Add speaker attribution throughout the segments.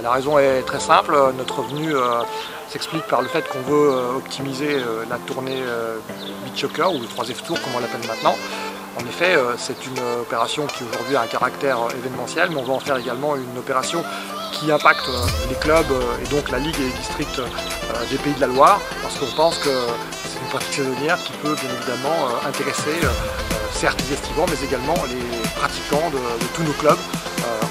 Speaker 1: La raison est très simple, notre venue s'explique par le fait qu'on veut optimiser la tournée beach soccer ou le 3F Tour comme on l'appelle maintenant. En effet, c'est une opération qui aujourd'hui a un caractère événementiel, mais on va en faire également une opération qui impacte les clubs et donc la Ligue et les districts des Pays de la Loire, parce qu'on pense que c'est une pratique saisonnière qui peut bien évidemment intéresser certes les estivants, mais également les pratiquants de tous nos clubs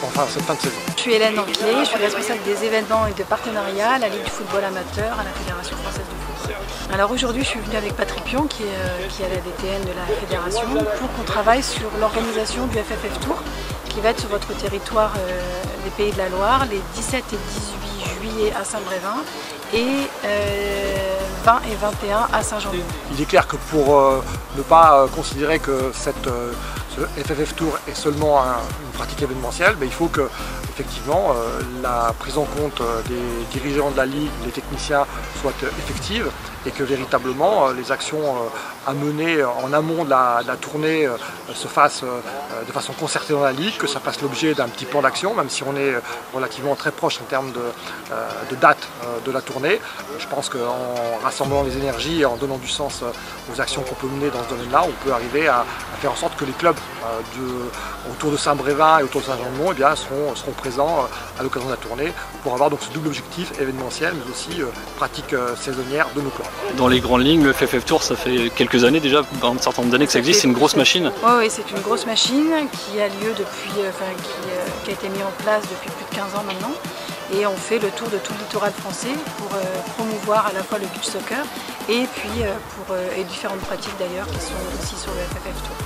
Speaker 1: enfin cette fin de saison.
Speaker 2: Je suis Hélène Anquier, je suis responsable des événements et de partenariats à la Ligue du football amateur, à la Fédération française de football. Alors aujourd'hui, je suis venue avec Patrick Pion, qui est la DTN de la Fédération, pour qu'on travaille sur l'organisation du FFF Tour, qui va être sur votre territoire des Pays de la Loire, les 17 et 18 juillet à Saint-Brévin et 20 et 21 à Saint-Jean-de-Mont.
Speaker 1: Il est clair que pour ne pas considérer que ce FFF Tour est seulement une pratique événementielle, il faut que effectivement la prise en compte des dirigeants de la Ligue, des techniciens soit effective et que véritablement les actions à mener en amont de la tournée se fassent de façon concertée dans la Ligue, que ça fasse l'objet d'un petit plan d'action, même si on est relativement très proche en termes de date de la tournée. Je pense qu'en rassemblant les énergies et en donnant du sens aux actions qu'on peut mener dans ce domaine-là, on peut arriver à faire en sorte que les clubs autour de Saint-Brévin et autour de Saint-Jean-de-Mont seront présents à l'occasion de la tournée pour avoir donc ce double objectif événementiel, mais aussi pratique saisonnière de nos clubs.
Speaker 3: Dans les grandes lignes, le FFF Tour, ça fait quelques années déjà, un certain nombre d'années que ça existe, c'est une grosse machine.
Speaker 2: Oui, c'est une grosse machine qui a lieu depuis, qui a été mise en place depuis plus de 15 ans maintenant. Et on fait le tour de tout le littoral français pour promouvoir à la fois le beach soccer et puis et différentes pratiques d'ailleurs qui sont aussi sur le FFF Tour.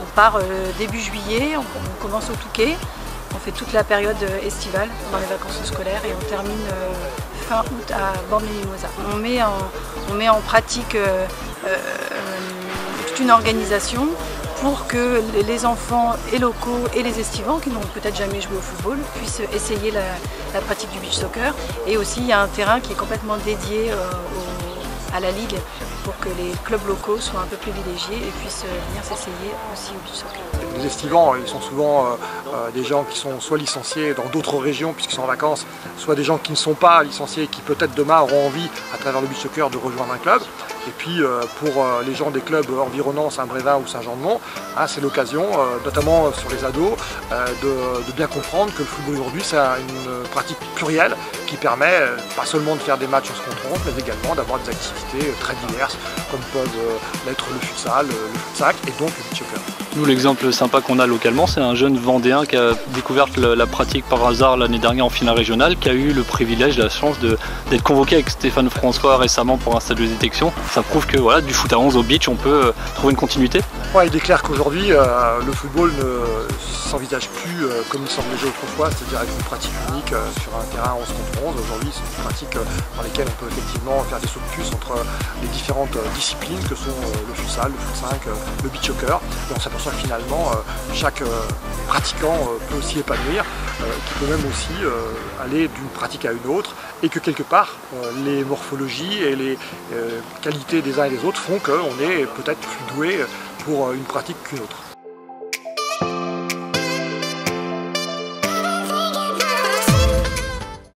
Speaker 2: On part début juillet, on commence au Touquet, on fait toute la période estivale dans les vacances scolaires et on termine fin août à Bormes-les-Mimosas. On met en pratique toute une organisation pour que les enfants et locaux et les estivants qui n'ont peut-être jamais joué au football puissent essayer la pratique du beach soccer. Et aussi il y a un terrain qui est complètement dédié à la Ligue pour que les clubs locaux soient un peu privilégiés et puissent venir s'essayer aussi au beach soccer.
Speaker 1: Les estivants, ils sont souvent des gens qui sont soit licenciés dans d'autres régions puisqu'ils sont en vacances, soit des gens qui ne sont pas licenciés et qui peut-être demain auront envie à travers le beach soccer de rejoindre un club. Et puis pour les gens des clubs environnants, Saint-Brévin ou Saint-Jean-de-Mont, c'est l'occasion, notamment sur les ados, de bien comprendre que le football aujourd'hui c'est une pratique plurielle qui permet pas seulement de faire des matchs en se contre, mais également d'avoir des activités très diverses comme peuvent l'être le futsal, le foot-sac et donc le beach soccer.
Speaker 3: Nous, l'exemple sympa qu'on a localement, c'est un jeune Vendéen qui a découvert la pratique par hasard l'année dernière en finale régionale, qui a eu le privilège, la chance d'être convoqué avec Stéphane François récemment pour un stage de détection. Ça prouve que voilà, du foot à 11 au beach, on peut trouver une continuité.
Speaker 1: Ouais, il est clair qu'aujourd'hui, le football ne s'envisage plus comme il semblait autrefois, c'est-à-dire avec une pratique unique sur un terrain 11 contre 11. Aujourd'hui, c'est une pratique dans laquelle on peut effectivement faire des sauts de puce entre les différentes disciplines que sont le futsal, le foot-5, le beach soccer. Et on s'aperçoit que finalement, chaque pratiquant peut aussi épanouir, qui peut même aussi aller d'une pratique à une autre, et que quelque part, les morphologies et les qualités des uns et des autres font qu'on est peut-être plus doué pour une pratique qu'une autre.